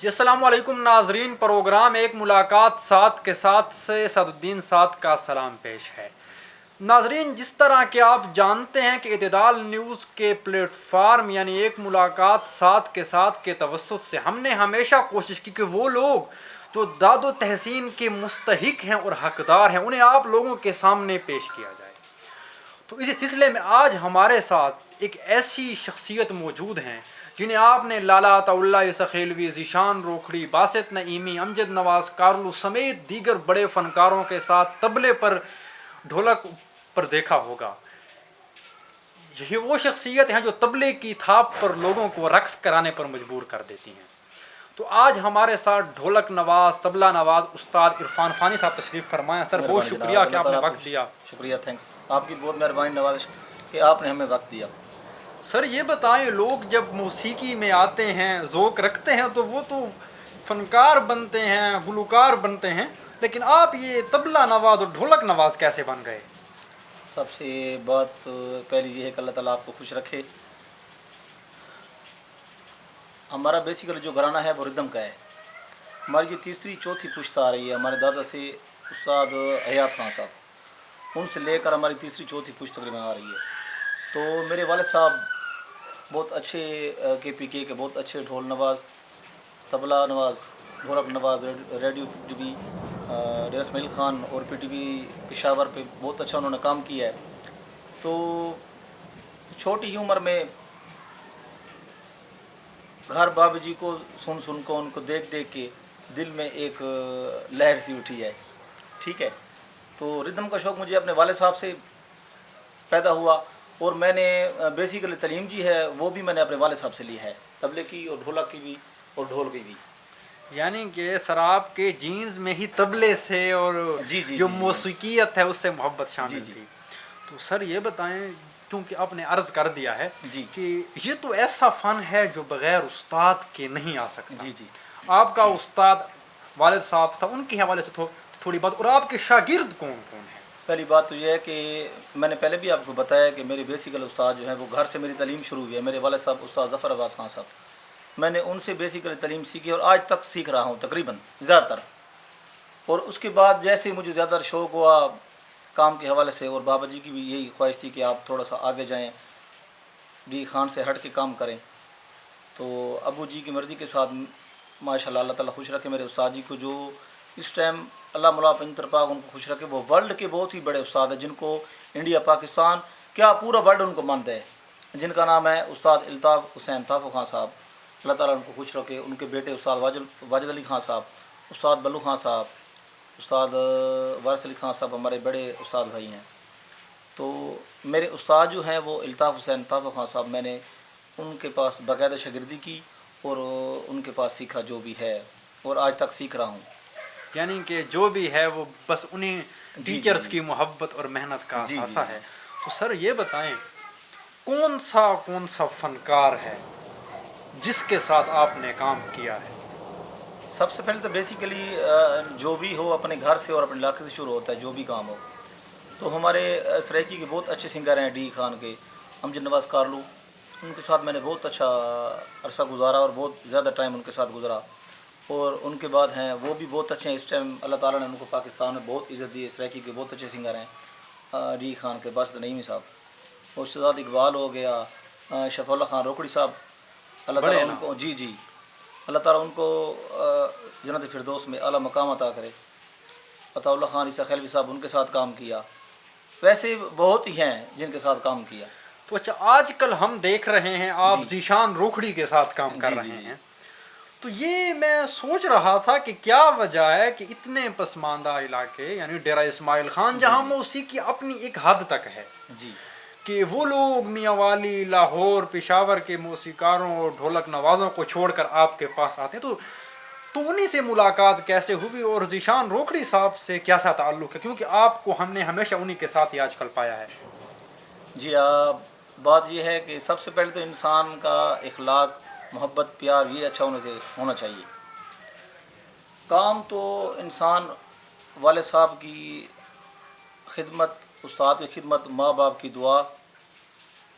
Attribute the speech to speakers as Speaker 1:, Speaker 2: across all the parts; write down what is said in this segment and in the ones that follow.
Speaker 1: جی السلام علیکم ناظرین، پروگرام ایک ملاقات ساتھ کے ساتھ سے سعدالدین سعد کا سلام پیش ہے۔ ناظرین، جس طرح کہ آپ جانتے ہیں کہ اعتدال نیوز کے پلیٹ فارم یعنی ایک ملاقات ساتھ کے ساتھ کے توسط سے ہم نے ہمیشہ کوشش کی کہ وہ لوگ جو داد و تحسین کے مستحق ہیں اور حقدار ہیں انہیں آپ لوگوں کے سامنے پیش کیا جائے۔ تو اسی سلسلے میں آج ہمارے ساتھ ایک ایسی شخصیت موجود ہیں جنہیں آپ نے لالا عطا اللہ سخیلوی، ذیشان روکھڑی، باسط نعیمی، امجد نواز کارلو سمیت دیگر بڑے فنکاروں کے ساتھ طبلے پر، ڈھولک پر دیکھا ہوگا۔ یہ وہ شخصیت ہیں جو طبلے کی تھاپ پر لوگوں کو رقص کرانے پر مجبور کر دیتی ہیں۔ تو آج ہمارے ساتھ ڈھولک نواز، طبلہ نواز استاد عرفان فانی صاحب تشریف فرمائیں۔ سر بہت شکریہ کہ آپ نے وقت دیا۔
Speaker 2: شکریہ، تھینکس، آپ کی بہت مہربانی نوازش کہ آپ نے ہمیں وقت دیا۔
Speaker 1: سر یہ بتائیں، لوگ جب موسیقی میں آتے ہیں، ذوق رکھتے ہیں تو وہ تو فنکار بنتے ہیں، گلوکار بنتے ہیں، لیکن آپ یہ طبلہ نواز اور ڈھولک نواز کیسے بن گئے؟
Speaker 2: سب سے بات پہلی یہ ہے کہ اللہ تعالیٰ آپ کو خوش رکھے۔ ہمارا بیسیکلی جو گھرانہ ہے وہ ردم کا ہے۔ ہماری یہ تیسری چوتھی پشت آ رہی ہے ہمارے دادا سے استاد حیات خان صاحب، ان سے لے کر ہماری تیسری چوتھی پشت تقریباً آ رہی ہے۔ تو میرے والد صاحب بہت اچھے کے بہت اچھے ڈھول نواز، طبلہ نواز، ڈھولک نواز، ریڈیو پی ٹی وی ڈیر اسماعیل خان اور پی ٹی وی پشاور پہ بہت اچھا انہوں نے کام کیا ہے۔ تو چھوٹی ہی عمر میں گھر بابا جی کو سن کو ان کو دیکھ کے دل میں ایک لہر سی اٹھی ہے، ٹھیک ہے۔ تو ردم کا شوق مجھے اپنے والد صاحب سے پیدا ہوا، اور میں نے بیسیکلی تعلیم جی ہے وہ بھی میں نے اپنے والد صاحب سے لی ہے، طبلے کی اور ڈھولک کی بھی اور ڈھول کی بھی۔
Speaker 1: یعنی کہ سر آپ کے جینز میں ہی طبلے سے اور جو موسیقیت ہے اس سے محبت شامل تھی۔ تو سر یہ بتائیں، کیونکہ آپ نے عرض کر دیا ہے کہ یہ تو ایسا فن ہے جو بغیر استاد کے نہیں آ سکتا۔ آپ کا استاد والد صاحب تھا، ان کے حوالے سے تھوڑی بات، اور آپ کے شاگرد کون کون ہیں؟
Speaker 2: پہلی بات تو یہ ہے کہ میں نے پہلے بھی آپ کو بتایا کہ میرے بیسیکل استاد جو ہیں وہ گھر سے میری تعلیم شروع ہوئی ہے۔ میرے والد صاحب استاد ظفر عباس خان صاحب، میں نے ان سے بیسیکلی تعلیم سیکھی اور آج تک سیکھ رہا ہوں تقریباً زیادہ تر۔ اور اس کے بعد جیسے مجھے زیادہ شوق ہوا کام کے حوالے سے، اور بابا جی کی بھی یہی خواہش تھی کہ آپ تھوڑا سا آگے جائیں، ڈی خان سے ہٹ کے کام کریں، تو ابو جی کی مرضی کے ساتھ ماشاء اللہ، اللہ تعالیٰ خوش رکھے میرے استاد جی کو، جو اس ٹائم اللہ مولا پنجتر پاک ان کو خوش رکھے، وہ ورلڈ کے بہت ہی بڑے استاد ہیں جن کو انڈیا، پاکستان کیا پورا ورلڈ ان کو مانتا ہے، جن کا نام ہے استاد الطاف حسین طافو خان صاحب۔ اللہ تعالیٰ ان کو خوش رکھے۔ ان کے بیٹے استاد واجد علی خان صاحب، استاد بلو خان صاحب، استاد وارث علی خان صاحب ہمارے بڑے استاد بھائی ہیں۔ تو میرے استاد جو ہیں وہ الطاف حسین طافو خان صاحب، میں نے ان کے پاس باقاعدہ شاگردی کی اور ان کے پاس سیکھا جو بھی ہے، اور آج تک سیکھ رہا ہوں۔
Speaker 1: یعنی کہ جو بھی ہے وہ بس انہیں ٹیچرز کی محبت اور محنت کا اثاثہ ہے۔ تو سر یہ بتائیں، کون سا فنکار ہے جس کے ساتھ آپ نے کام کیا ہے؟
Speaker 2: سب سے پہلے تو بیسیکلی جو بھی ہو اپنے گھر سے اور اپنے علاقے سے شروع ہوتا ہے، جو بھی کام ہو۔ تو ہمارے سرائیکی کے بہت اچھے سنگر ہیں، ڈی خان کے امجد نواز کارلو، ان کے ساتھ میں نے بہت اچھا عرصہ گزارا اور بہت زیادہ ٹائم ان کے ساتھ گزرا۔ اور ان کے بعد ہیں وہ بھی بہت اچھے ہیں، اس ٹائم اللہ تعالیٰ نے ان کو پاکستان میں بہت عزت دی ہے۔ سرائیکی کے بہت اچھے سنگر ہیں، ڈی خان کے باسط نعیمی صاحب، اور شہزاد اقبال ہو گیا، شفیع اللہ خان روکڑی صاحب، اللہ تعالیٰ ان کو اللہ تعالیٰ ان کو جنت فردوس میں اعلیٰ مقام عطا کرے۔ عطا اللہ خان عیسیٰ خیلوی صاحب، ان کے ساتھ کام کیا۔ ویسے بہت ہی ہیں جن کے ساتھ کام کیا۔
Speaker 1: تو اچھا، آج کل ہم دیکھ رہے ہیں آپ ذیشان روکھڑی کے ساتھ کام کر رہے ہیں، تو یہ میں سوچ رہا تھا کہ کیا وجہ ہے کہ اتنے پسماندہ علاقے یعنی ڈیرہ اسماعیل خان جہاں موسیقی اپنی ایک حد تک ہے، کہ وہ لوگ میاں والی، لاہور، پشاور کے موسیقاروں اور ڈھولک نوازوں کو چھوڑ کر آپ کے پاس آتے ہیں، تو انہی سے ملاقات کیسے ہوئی اور ذیشان روکھڑی صاحب سے کیسا تعلق ہے؟ کیونکہ آپ کو ہم نے ہمیشہ انہی کے ساتھ ہی آج کل پایا ہے۔
Speaker 2: جی، بات یہ ہے کہ سب سے پہلے تو انسان کا اخلاق، محبت، پیار یہ اچھا ہونا چاہیے۔ کام تو انسان والد صاحب کی خدمت، استاد کی خدمت، ماں باپ کی دعا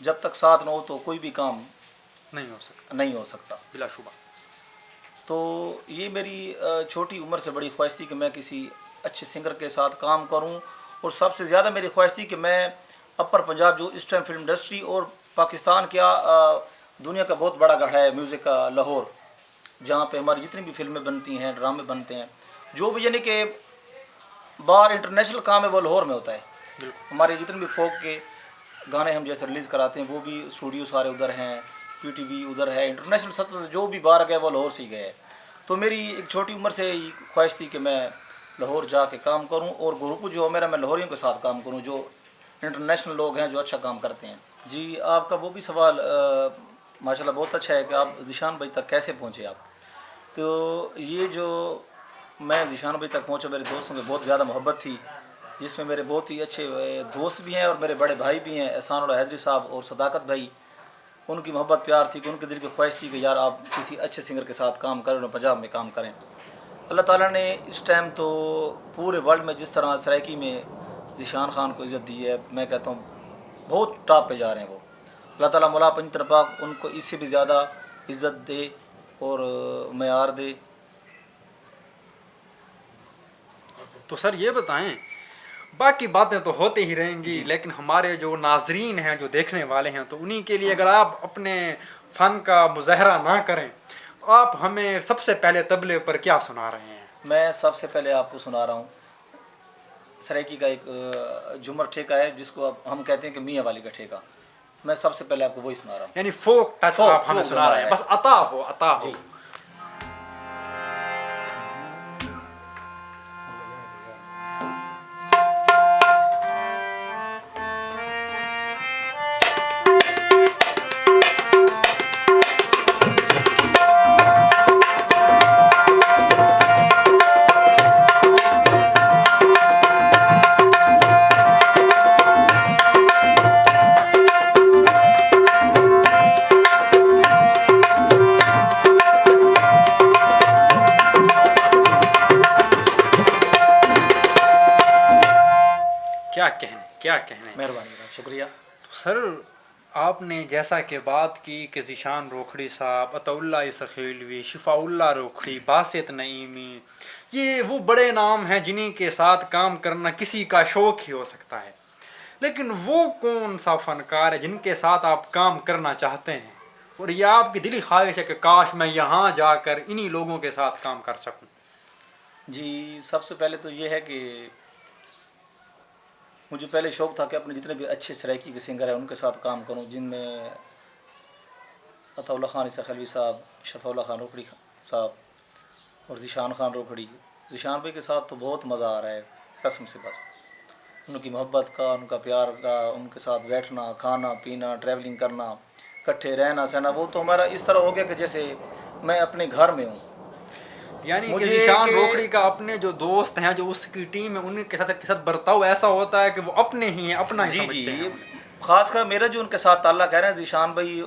Speaker 2: جب تک ساتھ نہ ہو تو کوئی بھی کام
Speaker 1: نہیں ہو سکتا
Speaker 2: بلا شبہ۔ تو یہ میری چھوٹی عمر سے بڑی خواہش تھی کہ میں کسی اچھے سنگر کے ساتھ کام کروں، اور سب سے زیادہ میری خواہش تھی کہ میں اپر پنجاب جو اس ٹائم فلم انڈسٹری اور پاکستان کیا دنیا کا بہت بڑا گڑھ ہے میوزک کا، لاہور، جہاں پہ ہماری جتنی بھی فلمیں بنتی ہیں، ڈرامے بنتے ہیں، جو بھی یعنی کہ باہر انٹرنیشنل کام ہے وہ لاہور میں ہوتا ہے۔ ہمارے جتنے بھی فوک کے گانے ہم جیسے ریلیز کراتے ہیں وہ بھی اسٹوڈیو سارے ادھر ہیں، پی ٹی وی ادھر ہے، انٹرنیشنل سطح سے جو بھی باہر گئے وہ لاہور سے ہی گئے۔ تو میری ایک چھوٹی عمر سے ہی خواہش تھی کہ میں لاہور جا کے کام کروں، اور گروپ جو میرا میں لاہوریوں کے ساتھ کام کروں جو انٹرنیشنل لوگ ہیں جو اچھا کام کرتے ہیں۔ جی آپ کا وہ بھی سوال ماشاءاللہ بہت اچھا ہے کہ آپ ذیشان بھائی تک کیسے پہنچے آپ۔ تو یہ جو میں ذیشان بھائی تک پہنچا، میرے دوستوں کی بہت زیادہ محبت تھی، جس میں میرے بہت ہی اچھے دوست بھی ہیں اور میرے بڑے بھائی بھی ہیں، احسان اللہ حیدری صاحب اور صداقت بھائی۔ ان کی محبت پیار تھی کہ ان کے دل کی خواہش تھی کہ یار آپ کسی اچھے سنگر کے ساتھ کام کریں اور پنجاب میں کام کریں۔ اللہ تعالیٰ نے اس ٹائم تو پورے ورلڈ میں جس طرح سرائکی میں ذیشان خان کو عزت دی ہے، میں کہتا ہوں بہت ٹاپ پہ جا رہے ہیں وہ۔ اللہ تعالیٰ مولا پنجتر پاک ان کو اس سے بھی زیادہ عزت دے اور معیار دے۔
Speaker 1: تو سر یہ بتائیں، باقی باتیں تو ہوتے ہی رہیں گی، لیکن ہمارے جو ناظرین ہیں، جو دیکھنے والے ہیں، تو انہی کے لیے اگر آپ اپنے فن کا مظاہرہ نہ کریں، آپ ہمیں سب سے پہلے طبلے پر کیا سنا رہے ہیں؟
Speaker 2: میں سب سے پہلے آپ کو سنا رہا ہوں سرائکی کا ایک جمر ٹھیکہ ہے جس کو ہم کہتے ہیں کہ میاں والی کا ٹھیکہ، میں سب سے پہلے آپ کو وہی سنا رہا ہوں۔
Speaker 1: یعنی فوک ٹچ آپ ہمیں سنا رہے ہیں، بس عطا ہو عطا ہو۔ کیا کہنے،
Speaker 2: مہربانی، شکریہ۔
Speaker 1: تو سر آپ نے جیسا کہ بات کی کہ ذیشان روکھڑی صاحب، عطا اللہ سخیلوی، شفاء اللہ روکھڑی، باسط نعیمی، یہ وہ بڑے نام ہیں جنہیں کے ساتھ کام کرنا کسی کا شوق ہی ہو سکتا ہے، لیکن وہ کون سا فنکار ہے جن کے ساتھ آپ کام کرنا چاہتے ہیں اور یہ آپ کی دلی خواہش ہے کہ کاش میں یہاں جا کر انہی لوگوں کے ساتھ کام کر سکوں؟
Speaker 2: جی سب سے پہلے تو یہ ہے کہ مجھے پہلے شوق تھا کہ اپنے جتنے بھی اچھے سرائکی کے سنگر ہیں ان کے ساتھ کام کروں، جن میں عطا اللہ خان سخیلوی صاحب، شفاء اللہ خان روکھڑی صاحب اور ذیشان خان روکھڑی۔ ذیشان بھائی کے ساتھ تو بہت مزہ آ رہا ہے قسم سے، بس ان کی محبت کا، ان کا پیار کا، ان کے ساتھ بیٹھنا، کھانا پینا، ٹریولنگ کرنا، اکٹھے رہنا سہنا، وہ تو ہمارا اس طرح ہو گیا کہ جیسے میں اپنے گھر میں ہوں۔
Speaker 1: یعنی کہ ذیشان روکھڑی کا اپنے جو دوست ہیں، جو اس کی ٹیم ہے، ان کے ساتھ برتاؤ ایسا ہوتا ہے کہ وہ اپنے ہی ہیں، اپنا ہی سمجھتے ہیں۔
Speaker 2: خاص کر میرا جو ان کے ساتھ تعلق ہے نا، ذیشان بھائی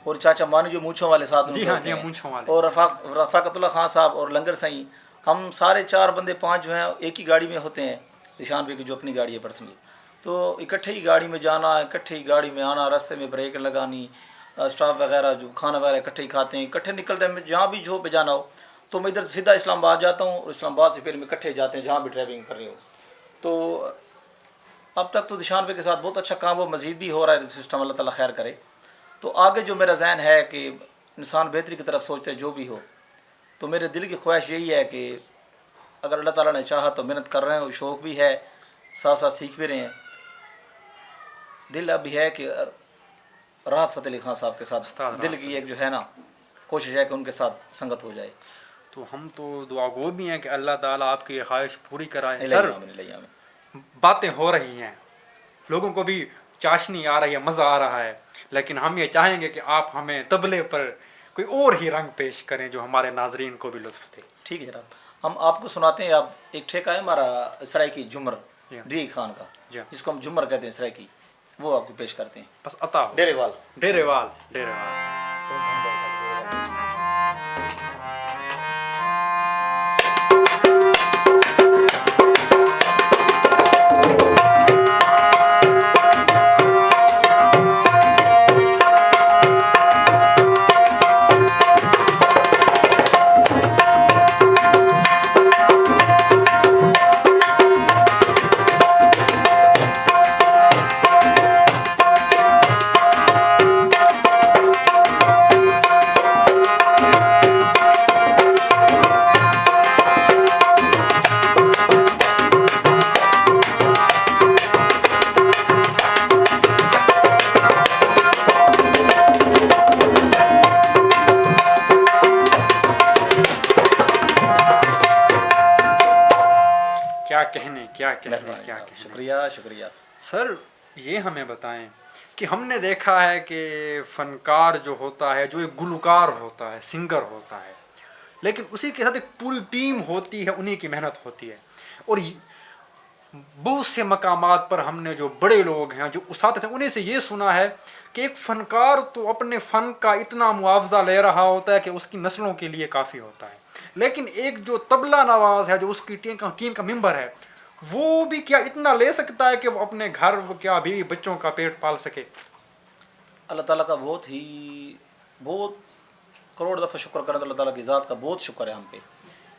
Speaker 2: اور چاچا مانی جو مونچھوں والے ساتھ،
Speaker 1: جی ہاں مونچھوں والے،
Speaker 2: اور رفاقت اللہ خان صاحب اور لنگر سائیں، ہم سارے 4 بندے 5 جو ہیں ایک ہی گاڑی میں ہوتے ہیں۔ ذیشان بھائی کی جو اپنی گاڑی ہے پرسنل، تو اکٹھے ہی گاڑی میں جانا، اکٹھے ہی گاڑی میں آنا، راستے میں بریک لگانی، اسٹاف وغیرہ جو کھانا وغیرہ اکٹھے ہی کھاتے ہیں، اکٹھے نکلتے ہیں، جہاں بھی جو پہ جانا ہو تو میں ادھر سیدھا اسلام آباد جاتا ہوں اور اسلام آباد سے پھر میں اکٹھے جاتے ہیں جہاں بھی ڈرائیونگ کر رہی ہوں۔ تو اب تک تو ذیشان بھائی کے ساتھ بہت اچھا کام، وہ مزید بھی ہو رہا ہے سسٹم، اللہ تعالیٰ خیر کرے۔ تو آگے جو میرا ذہن ہے کہ انسان بہتری کی طرف سوچتے جو بھی ہو، تو میرے دل کی خواہش یہی ہے کہ اگر اللہ تعالیٰ نے چاہا تو محنت کر رہے ہیں اور شوق بھی ہے، ساتھ ساتھ سیکھ بھی رہے ہیں۔ دل اب بھی ہے کہ راحت فتح علی خان صاحب کے ساتھ دل کی ایک جو ہے نا کوشش ہے کہ ان کے ساتھ سنگت ہو جائے۔
Speaker 1: تو ہم تو دعا گو بھی ہیں کہ اللہ تعالیٰ آپ کی یہ خواہش پوری کرائے۔ سر باتیں ہو رہی ہیں، لوگوں کو بھی چاشنی آ رہی ہے، مزہ آ رہا ہے، لیکن ہم یہ چاہیں گے کہ آپ ہمیں طبلے پر کوئی اور ہی رنگ پیش کریں جو ہمارے ناظرین کو بھی لطف دے۔
Speaker 2: ٹھیک ہے جناب، ہم آپ کو سناتے ہیں۔ اب ایک ٹھیکہ ہے ہمارا سرائکی جمر ڈی خان کا، جس کو ہم جمر کہتے ہیں سرائکی، وہ آپ کو پیش کرتے ہیں۔
Speaker 1: بس عطا ہو۔
Speaker 2: ڈیرے وال،
Speaker 1: ڈیرے وال، ڈیرے وال۔ کہنے کیا کہنے
Speaker 2: مہربانی
Speaker 1: کیا
Speaker 2: جناب،
Speaker 1: کہنے.
Speaker 2: شکریہ شکریہ.
Speaker 1: سر یہ ہمیں بتائیں کہ ہم نے دیکھا ہے کہ فنکار جو ہوتا ہے، جو ایک گلوکار ہوتا ہے، سنگر ہوتا ہے، لیکن اسی کے ساتھ ایک پوری ٹیم ہوتی ہے، انہی کی محنت ہوتی ہے. اور بہت سے مقامات پر ہم نے جو بڑے لوگ ہیں، جو اساتذہ ہیں، انہیں سے یہ سنا ہے کہ ایک فنکار تو اپنے فن کا اتنا معاوضہ لے رہا ہوتا ہے کہ اس کی نسلوں کے لیے کافی ہوتا ہے، لیکن ایک جو طبلہ نواز ہے، جو اس کی ٹیم کا ممبر ہے، وہ بھی کیا اتنا لے سکتا ہے کہ وہ اپنے گھر کیا بیوی بچوں کا پیٹ پال سکے؟
Speaker 2: اللہ تعالیٰ کا بہت کروڑ دفعہ شکر کریں. اللہ تعالیٰ کی ذات کا بہت شکر ہے ہم پہ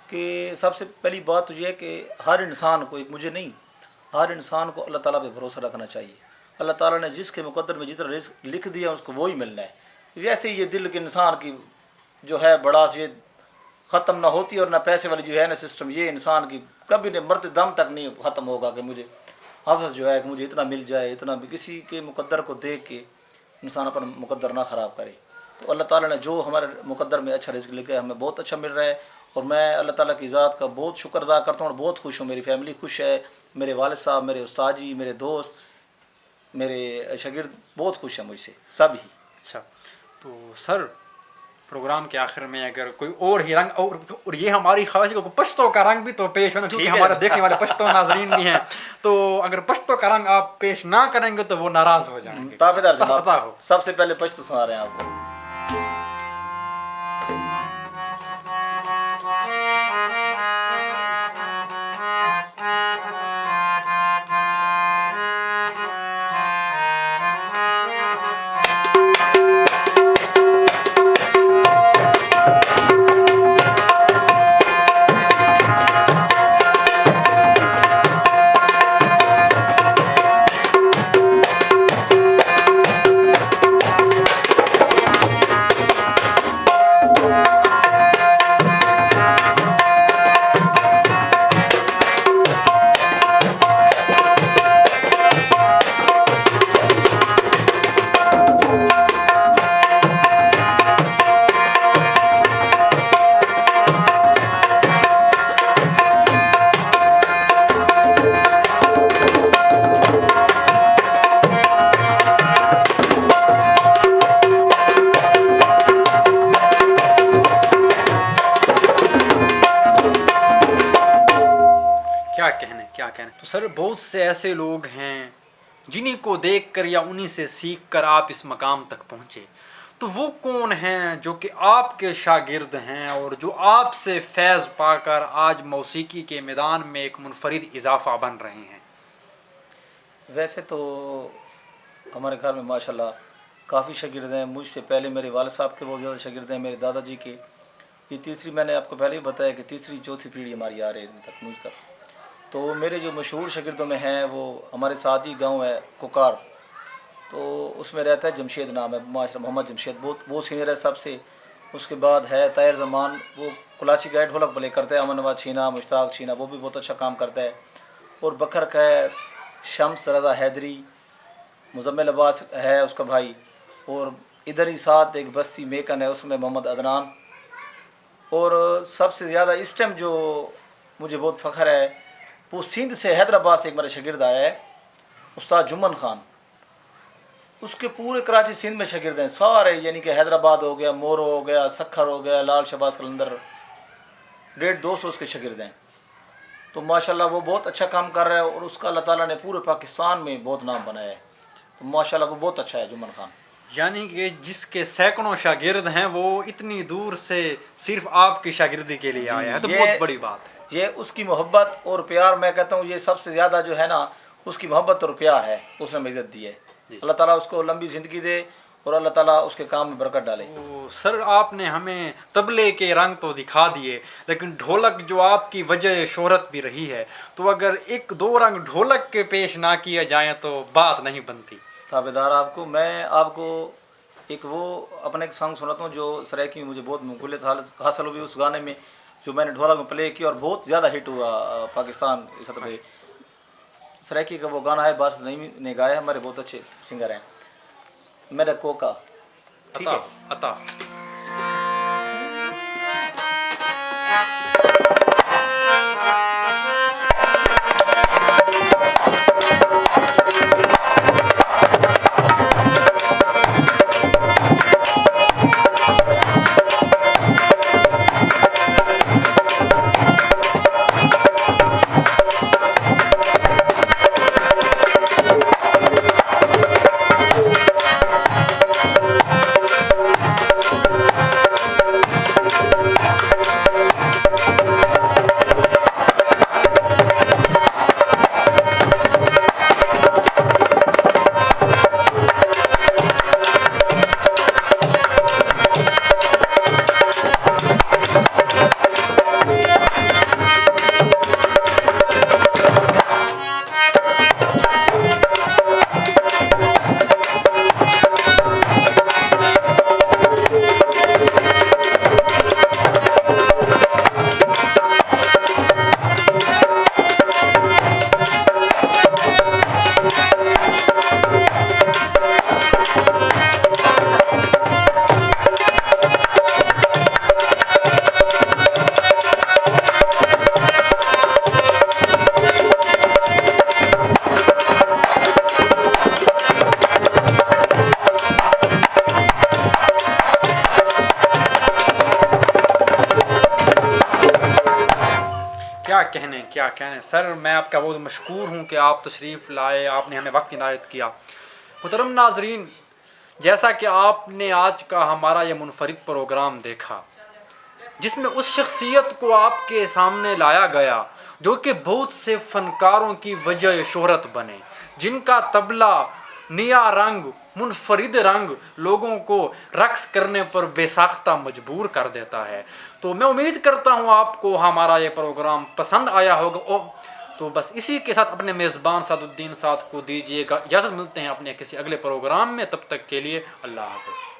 Speaker 2: کہ سب سے پہلی بات تو یہ ہے کہ ہر انسان کو، ایک مجھے نہیں، ہر انسان کو اللہ تعالیٰ پہ بھروسہ رکھنا چاہیے. اللہ تعالیٰ نے جس کے مقدر میں جتنا رزق لکھ دیا اس کو وہی ملنا ہے. ویسے یہ دل کے انسان کی جو ہے بڑاس یہ ختم نہ ہوتی، اور نہ پیسے والی جو ہے نا سسٹم، یہ انسان کی کبھی نہیں مرتے دم تک نہیں ختم ہوگا کہ مجھے حافظ جو ہے کہ مجھے اتنا مل جائے، اتنا بھی. کسی کے مقدر کو دیکھ کے انسان اپنا مقدر نہ خراب کرے. تو اللہ تعالیٰ نے جو ہمارے مقدر میں اچھا رزق لکھا ہے ہمیں بہت اچھا مل رہا ہے، اور میں اللہ تعالیٰ کی ذات کا بہت شکر ادا کرتا ہوں اور بہت خوش ہوں. میری فیملی خوش ہے، میرے والد صاحب، میرے استاد جی، میرے دوست، میرے شاگرد بہت خوش ہیں مجھ سے سب ہی.
Speaker 1: اچھا، تو سر پروگرام کے آخر میں اگر کوئی اور ہی رنگ اور یہ ہماری خواہش ہے کہ پشتو کا رنگ بھی تو پیش ہونا، کیونکہ ہمارے دیکھنے والے پشتو ناظرین بھی ہیں، تو اگر پشتو کا رنگ آپ پیش نہ کریں گے تو وہ ناراض ہو جائیں گے.
Speaker 2: تابعدار
Speaker 1: بس
Speaker 2: جناب،
Speaker 1: عطا ہو.
Speaker 2: سب سے پہلے پشتو سنا رہے ہیں آپ کو.
Speaker 1: کیا کہنے. تو سر بہت سے ایسے لوگ ہیں جنہیں کو دیکھ کر یا انہی سے سیکھ کر آپ اس مقام تک پہنچے، تو وہ کون ہیں جو کہ آپ کے شاگرد ہیں اور جو آپ سے فیض پا کر آج موسیقی کے میدان میں ایک منفرد اضافہ بن رہے ہیں؟
Speaker 2: ویسے تو ہمارے گھر میں ماشاءاللہ کافی شاگرد ہیں. مجھ سے پہلے میرے والد صاحب کے بہت زیادہ شاگرد ہیں، میرے دادا جی کے. یہ تیسری، میں نے آپ کو پہلے ہی بتایا کہ تیسری چوتھی پیڑھی ہماری آ رہی ہے مجھ تک. تو میرے جو مشہور شاگردوں میں ہیں وہ ہمارے ساتھ ہی گاؤں ہے کوکار، تو اس میں رہتا ہے جمشید، نام ہے ماشاءاللہ محمد جمشید، وہ سینئر ہے سب سے. اس کے بعد ہے طاہر زمان، وہ کلاچی گائے ڈھولک پلے کرتا ہے. امن نواز چھینا، مشتاق چھینا، وہ بھی بہت اچھا کام کرتا ہے. اور بکر کا ہے شمس رضا حیدری، مزمل عباس ہے اس کا بھائی. اور ادھر ہی ساتھ ایک بستی میکن ہے، اس میں محمد عدنان. اور سب سے زیادہ اس ٹائم جو مجھے بہت فخر ہے، وہ سندھ سے حیدرآباد سے ایک میرا شاگرد آیا ہے، استاد جمن خان. اس کے پورے کراچی سندھ میں شاگرد ہیں سارے، یعنی کہ حیدرآباد ہو گیا، مورو ہو گیا، سکھر ہو گیا، لال شہباز قلندر، 150-200 اس کے شاگرد ہیں. تو ماشاءاللہ وہ بہت اچھا کام کر رہا ہے، اور اس کا اللہ تعالیٰ نے پورے پاکستان میں بہت نام بنایا ہے. تو ماشاءاللہ وہ بہت اچھا ہے جمن خان.
Speaker 1: یعنی کہ جس کے سینکڑوں شاگرد ہیں وہ اتنی دور سے صرف آپ کی شاگردی کے لیے آیا ہے، تو بہت بڑی بات ہے.
Speaker 2: یہ اس کی محبت اور پیار، میں کہتا ہوں یہ سب سے زیادہ جو ہے نا اس کی محبت اور پیار ہے، اس نے ہمیں عزت دی ہے. اللہ تعالیٰ اس کو لمبی زندگی دے اور اللہ تعالیٰ اس کے کام میں برکت ڈالے.
Speaker 1: سر آپ نے ہمیں طبلے کے رنگ تو دکھا دیے، لیکن ڈھولک جو آپ کی وجہ شہرت بھی رہی ہے، تو اگر ایک دو رنگ ڈھولک کے پیش نہ کیا جائیں تو بات نہیں بنتی.
Speaker 2: تابعدار آپ کو، میں آپ کو ایک وہ اپنا ایک سانگ سناتا ہوں جو سرائکی میں مجھے بہت مقبولیت حاصل ہوئی اس گانے میں، جو میں نے ڈھولک میں پلے کیا اور بہت زیادہ ہٹ ہوا پاکستان کی سطح پہ. سرائکی کا وہ گانا ہے، باسط نعیمی نے گایا ہے، ہمارے بہت اچھے سنگر ہیں. میرا کوکا، ٹھیک ہے.
Speaker 1: عطا کیا کہنے سر، میں آپ کا بہت مشکور ہوں کہ آپ تشریف لائے، آپ نے ہمیں وقت عنایت کیا۔ محترم ناظرین، جیسا کہ آپ نے آج کا ہمارا یہ منفرد پروگرام دیکھا جس میں اس شخصیت کو آپ کے سامنے لایا گیا جو کہ بہت سے فنکاروں کی وجہ شہرت بنے، جن کا طبلہ نیا رنگ، منفرد رنگ لوگوں کو رقص کرنے پر بے ساختہ مجبور کر دیتا ہے۔ تو میں امید کرتا ہوں آپ کو ہمارا یہ پروگرام پسند آیا ہوگا۔ تو بس اسی کے ساتھ اپنے میزبان سعد الدین سعد کو دیجیے گا اجازت، ملتے ہیں اپنے کسی اگلے پروگرام میں، تب تک کے لیے اللہ حافظ۔